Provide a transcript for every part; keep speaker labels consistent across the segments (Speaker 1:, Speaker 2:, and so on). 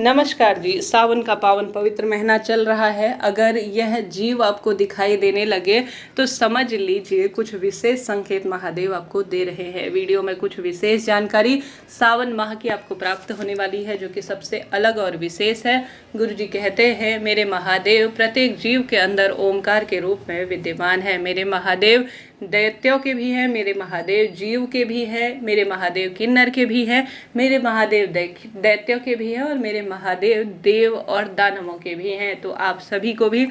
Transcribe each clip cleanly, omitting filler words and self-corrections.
Speaker 1: नमस्कार जी। सावन का पावन पवित्र महीना चल रहा है। अगर यह जीव आपको दिखाई देने लगे तो समझ लीजिए कुछ विशेष संकेत महादेव आपको दे रहे हैं। वीडियो में कुछ विशेष जानकारी सावन माह की आपको प्राप्त होने वाली है, जो कि सबसे अलग और विशेष है। गुरु जी कहते हैं, मेरे महादेव प्रत्येक जीव के अंदर ओमकार के रूप में विद्यमान है। मेरे महादेव दैत्यों के भी हैं, मेरे महादेव जीव के भी हैं, मेरे महादेव किन्नर के भी हैं, मेरे महादेव दैत्यों के भी हैं और मेरे महादेव देव और दानवों के भी हैं। तो आप सभी को भी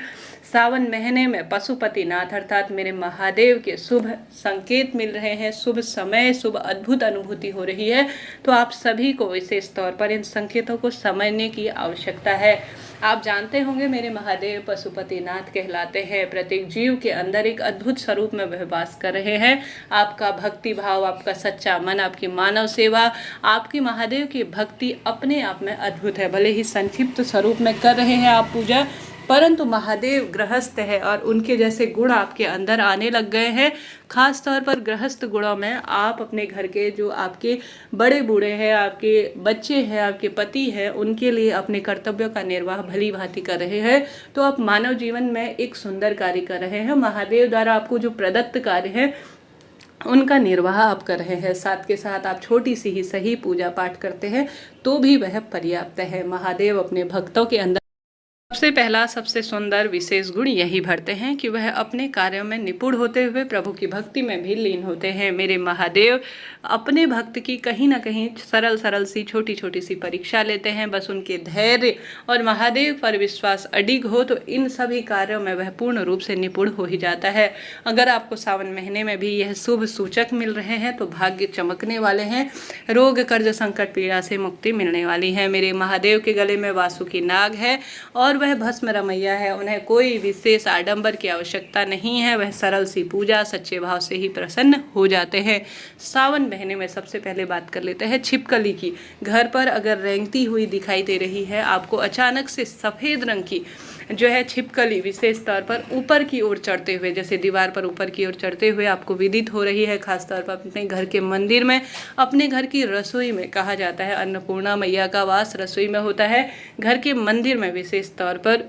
Speaker 1: सावन महीने में पशुपतिनाथ अर्थात मेरे महादेव के शुभ संकेत मिल रहे हैं, शुभ समय, शुभ अद्भुत अनुभूति हो रही है। तो आप सभी को विशेष तौर पर इन संकेतों को समझने की आवश्यकता है। आप जानते होंगे मेरे महादेव पशुपतिनाथ कहलाते हैं। प्रत्येक जीव के अंदर एक अद्भुत स्वरूप में वह वास कर रहे हैं। आपका भक्ति भाव, आपका सच्चा मन, आपकी मानव सेवा, आपकी महादेव की भक्ति अपने आप में अद्भुत है। भले ही संक्षिप्त स्वरूप में कर रहे हैं आप पूजा, परंतु महादेव गृहस्थ है और उनके जैसे गुण आपके अंदर आने लग गए हैं। खास तौर पर गृहस्थ गुणों में आप अपने घर के जो आपके बड़े बूढ़े हैं, आपके बच्चे हैं, आपके पति हैं, उनके लिए अपने कर्तव्यों का निर्वाह भली भांति कर रहे हैं। तो आप मानव जीवन में एक सुंदर कार्य कर रहे हैं। महादेव द्वारा आपको जो प्रदत्त कार्य है उनका निर्वाह आप कर रहे हैं। साथ के साथ आप छोटी सी ही सही पूजा पाठ करते हैं तो भी वह पर्याप्त है। महादेव अपने भक्तों के अंदर सबसे पहला, सबसे सुंदर विशेष गुण यही भरते हैं कि वह अपने कार्यों में निपुण होते हुए प्रभु की भक्ति में भी लीन होते हैं। मेरे महादेव अपने भक्त की कहीं ना कहीं सरल सी छोटी छोटी सी परीक्षा लेते हैं। बस उनके धैर्य और महादेव पर विश्वास अडिग हो तो इन सभी कार्यों में वह पूर्ण रूप से निपुण हो ही जाता है। अगर आपको सावन महीने में भी यह शुभ सूचक मिल रहे हैं तो भाग्य चमकने वाले हैं। रोग कर्ज संकट पीड़ा से मुक्ति मिलने वाली है। मेरे महादेव के गले में वासुकी नाग है और वह भस्म रमैया है। उन्हें कोई विशेष आडंबर की आवश्यकता नहीं है। वह सरल सी पूजा सच्चे भाव से ही प्रसन्न हो जाते हैं। सावन महीने में सबसे पहले बात कर लेते हैं छिपकली की। घर पर अगर रेंगती हुई दिखाई दे रही है आपको, अचानक से सफ़ेद रंग की जो है छिपकली विशेष तौर पर ऊपर की ओर चढ़ते हुए, जैसे दीवार पर ऊपर की ओर चढ़ते हुए आपको विदित हो रही है। खासतौर पर अपने घर के मंदिर में, अपने घर की रसोई में, कहा जाता है अन्नपूर्णा मैया का वास रसोई में होता है। घर के मंदिर में विशेष तौर पर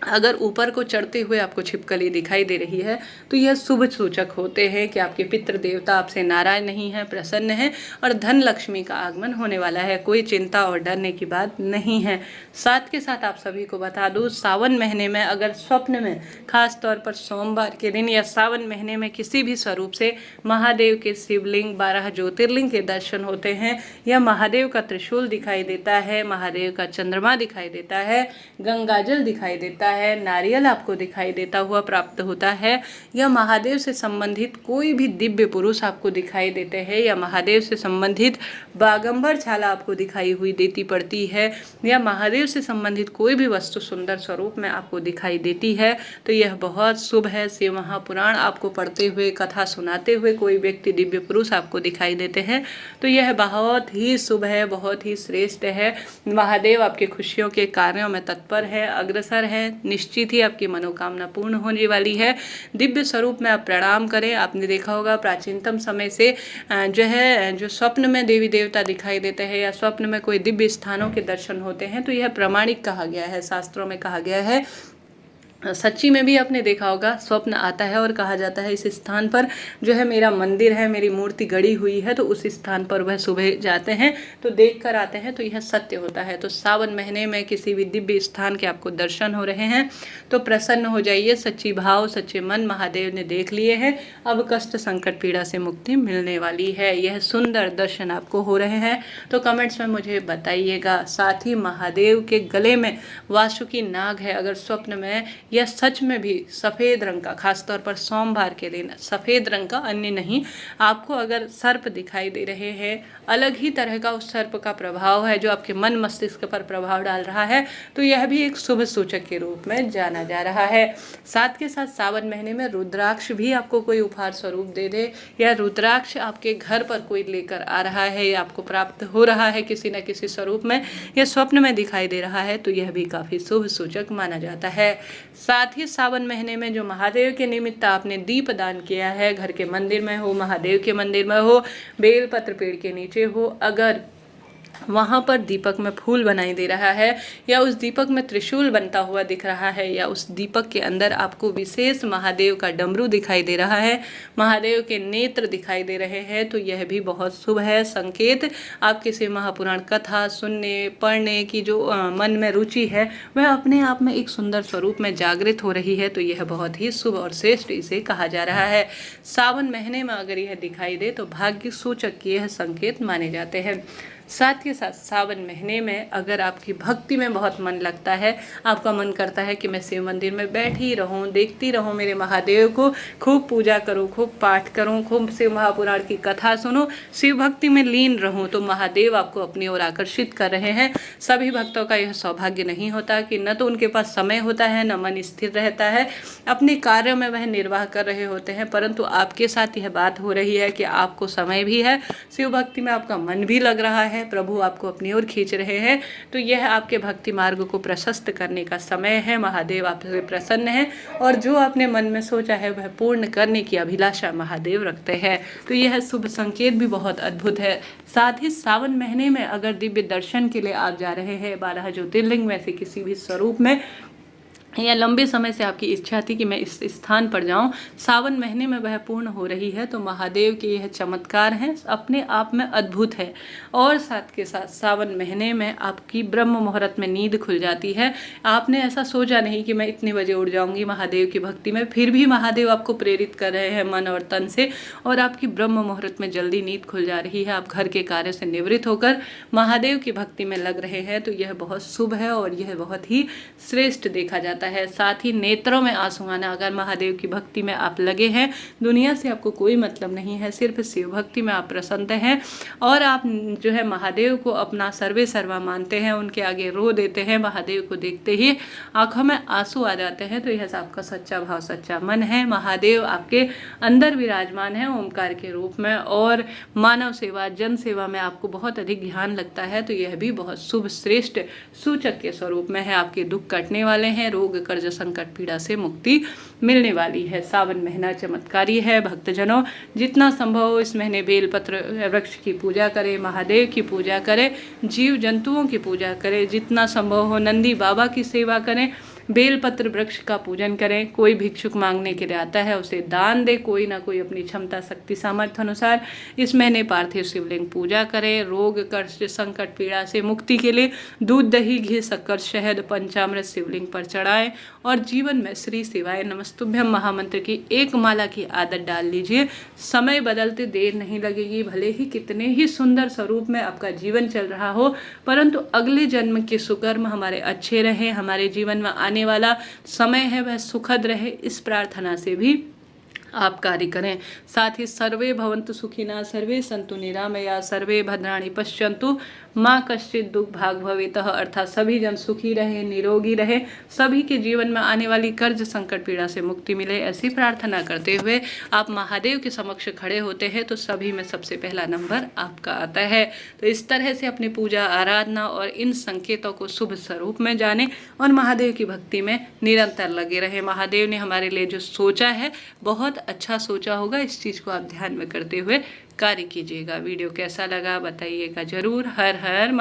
Speaker 1: अगर ऊपर को चढ़ते हुए आपको छिपकली दिखाई दे रही है तो यह शुभ सूचक होते हैं कि आपके पितृ देवता आपसे नाराज नहीं है, प्रसन्न है और धन लक्ष्मी का आगमन होने वाला है। कोई चिंता और डरने की बात नहीं है। साथ के साथ आप सभी को बता दूं, सावन महीने में अगर स्वप्न में, खास तौर पर सोमवार के दिन या सावन महीने में किसी भी स्वरूप से महादेव के शिवलिंग, 12 ज्योतिर्लिंग के दर्शन होते हैं, या महादेव का त्रिशूल दिखाई देता है, महादेव का चंद्रमा दिखाई देता है, गंगाजल दिखाई देता है, नारियल आपको दिखाई देता हुआ प्राप्त होता है, या महादेव से संबंधित कोई भी दिव्य पुरुष आपको दिखाई देते हैं, या महादेव से संबंधित बागंबर छाला आपको दिखाई हुई देती पड़ती है, या महादेव से संबंधित कोई भी वस्तु सुंदर स्वरूप में आपको दिखाई देती है, तो यह बहुत शुभ है। शिव महापुराण आपको पढ़ते हुए, कथा सुनाते हुए कोई व्यक्ति, दिव्य पुरुष आपको दिखाई देते हैं तो यह बहुत ही शुभ है, बहुत ही श्रेष्ठ है। महादेव आपके खुशियों के कार्यों में तत्पर है, अग्रसर है। निश्चित ही आपकी मनोकामना पूर्ण होने वाली है। दिव्य स्वरूप में आप प्रणाम करें। आपने देखा होगा प्राचीनतम समय से जो स्वप्न में देवी देवता दिखाई देते हैं या स्वप्न में कोई दिव्य स्थानों के दर्शन होते हैं तो यह प्रमाणिक कहा गया है, शास्त्रों में कहा गया है। सच्ची में भी आपने देखा होगा, स्वप्न आता है और कहा जाता है इस स्थान पर जो है मेरा मंदिर है, मेरी मूर्ति गड़ी हुई है, तो उस स्थान पर वह सुबह जाते हैं तो देख कर आते हैं, तो यह सत्य होता है। तो सावन महीने में किसी भी दिव्य स्थान के आपको दर्शन हो रहे हैं तो प्रसन्न हो जाइए। सच्ची भाव, सच्चे मन महादेव ने देख लिए हैं। अब कष्ट संकट पीड़ा से मुक्ति मिलने वाली है। यह सुंदर दर्शन आपको हो रहे हैं तो कमेंट्स में मुझे बताइएगा। साथ ही महादेव के गले में वासुकी नाग है। अगर स्वप्न में या सच में भी सफ़ेद रंग का, खासतौर पर सोमवार के दिन सफ़ेद रंग का, अन्य नहीं, आपको अगर सर्प दिखाई दे रहे हैं, अलग ही तरह का उस सर्प का प्रभाव है जो आपके मन मस्तिष्क पर प्रभाव डाल रहा है, तो यह भी एक शुभ सूचक के रूप में जाना जा रहा है। साथ के साथ सावन महीने में रुद्राक्ष भी आपको कोई उपहार स्वरूप दे दे, या रुद्राक्ष आपके घर पर कोई लेकर आ रहा है या आपको प्राप्त हो रहा है किसी न किसी स्वरूप में, या स्वप्न में दिखाई दे रहा है, तो यह भी काफ़ी शुभ सूचक माना जाता है। साथ ही सावन महीने में जो महादेव के निमित्त आपने दीप दान किया है, घर के मंदिर में हो, महादेव के मंदिर में हो, बेलपत्र पेड़ के नीचे हो, अगर वहाँ पर दीपक में फूल बनाई दे रहा है, या उस दीपक में त्रिशूल बनता हुआ दिख रहा है, या उस दीपक के अंदर आपको विशेष महादेव का डमरू दिखाई दे रहा है, महादेव के नेत्र दिखाई दे रहे हैं, तो यह भी बहुत शुभ है संकेत। आप किसी महापुराण कथा सुनने पढ़ने की जो मन में रुचि है वह अपने आप में एक सुंदर स्वरूप में जागृत हो रही है, तो यह बहुत ही शुभ और श्रेष्ठ इसे कहा जा रहा है। सावन महीने में अगर यह दिखाई दे तो भाग्य सूचक यह संकेत माने जाते हैं। साथ ही साथ सावन महीने में अगर आपकी भक्ति में बहुत मन लगता है, आपका मन करता है कि मैं शिव मंदिर में बैठी रहूं, देखती रहूं मेरे महादेव को, खूब पूजा करूं, खूब पाठ करूं, खूब शिव महापुराण की कथा सुनूं, शिव भक्ति में लीन रहूं, तो महादेव आपको अपनी ओर आकर्षित कर रहे हैं। सभी भक्तों का यह सौभाग्य नहीं होता कि न तो उनके पास समय होता है, न मन स्थिर रहता है, अपने कार्यों में वह निर्वाह कर रहे होते हैं, परंतु आपके साथ यह बात हो रही है कि आपको समय भी है, शिव भक्ति में आपका मन भी लग रहा है, प्रभु आपको अपनी ओर खींच रहे हैं, तो यह आपके भक्ति मार्ग को प्रशस्त करने का समय है। महादेव आपसे प्रसन्न है और जो आपने मन में सोचा है वह पूर्ण करने की अभिलाषा महादेव रखते हैं, तो यह शुभ संकेत भी बहुत अद्भुत है। साथ ही सावन महीने में अगर दिव्य दर्शन के लिए आप जा रहे हैं 12 ज्योतिर्लिंग में से किसी भी स्वरूप में, या लंबे समय से आपकी इच्छा थी कि मैं इस स्थान पर जाऊं, सावन महीने में वह पूर्ण हो रही है, तो महादेव के यह चमत्कार हैं अपने आप में अद्भुत है। और साथ के साथ सावन महीने में आपकी ब्रह्म मुहूर्त में नींद खुल जाती है। आपने ऐसा सोचा नहीं कि मैं इतने बजे उठ जाऊंगी महादेव की भक्ति में, फिर भी महादेव आपको प्रेरित कर रहे हैं मन और तन से, और आपकी ब्रह्म मुहूर्त में जल्दी नींद खुल जा रही है, आप घर के कार्य से निवृत्त होकर महादेव की भक्ति में लग रहे हैं, तो यह बहुत शुभ है और यह बहुत ही श्रेष्ठ देखा जाता है। साथ ही नेत्रों में आंसू आना, अगर महादेव की भक्ति में आप लगे हैं, दुनिया से आपको कोई मतलब नहीं है, सिर्फ शिव भक्ति में आप प्रसन्न हैं और आप जो है महादेव को अपना सर्वे सर्वा मानते हैं, उनके आगे रो देते हैं, महादेव को देखते ही आंखों में आंसू आ जाते हैं, तो यह आपका सच्चा भाव सच्चा मन है। महादेव आपके अंदर विराजमान है ओमकार के रूप में, और मानव सेवा जन सेवा में आपको बहुत अधिक ध्यान लगता है, तो यह भी बहुत शुभ श्रेष्ठ सूचक के स्वरूप में है। आपके दुख कटने वाले हैं, रोग कर्ज संकट पीड़ा से मुक्ति मिलने वाली है। सावन महीना चमत्कारी है। भक्तजनों, जितना संभव हो इस महीने बेलपत्र वृक्ष की पूजा करें, महादेव की पूजा करें, जीव जंतुओं की पूजा करें, जितना संभव हो नंदी बाबा की सेवा करें, बेलपत्र वृक्ष का पूजन करें। कोई भिक्षुक मांगने के लिए आता है उसे दान दे, कोई ना कोई अपनी क्षमता शक्ति सामर्थ्य अनुसार इस महीने पार्थिव शिवलिंग पूजा करें। रोग कष्ट संकट पीड़ा से मुक्ति के लिए दूध दही घी शक्कर शहद पंचामृत शिवलिंग पर चढ़ाएं, और जीवन में श्री शिवाय नमस्तुभ्यम महामंत्र की एक माला की आदत डाल लीजिए। समय बदलते देर नहीं लगेगी, भले ही कितने ही सुंदर स्वरूप में आपका जीवन चल रहा हो, परंतु अगले जन्म के सुकर्म हमारे अच्छे रहे, हमारे जीवन में आने वाला समय है वह सुखद रहे, इस प्रार्थना से भी आप कार्य करें। साथ ही सर्वे भवन्तु सुखिनः, सर्वे सन्तु निरामया, सर्वे भद्राणि पश्यन्तु माँ कश्चित् दुख भाग भवेतः, अर्थात सभी जन सुखी रहे, निरोगी रहे, सभी के जीवन में आने वाली कर्ज संकट पीड़ा से मुक्ति मिले, ऐसी प्रार्थना करते हुए आप महादेव के समक्ष खड़े होते हैं, तो सभी में सबसे पहला नंबर आपका आता है। तो इस तरह से अपनी पूजा आराधना और इन संकेतों को शुभ स्वरूप में जाने और महादेव की भक्ति में निरंतर लगे रहे। महादेव ने हमारे लिए जो सोचा है बहुत अच्छा सोचा होगा, इस चीज़ को आप ध्यान में करते हुए कार्य कीजिएगा। वीडियो कैसा लगा बताइएगा जरूर। हर हर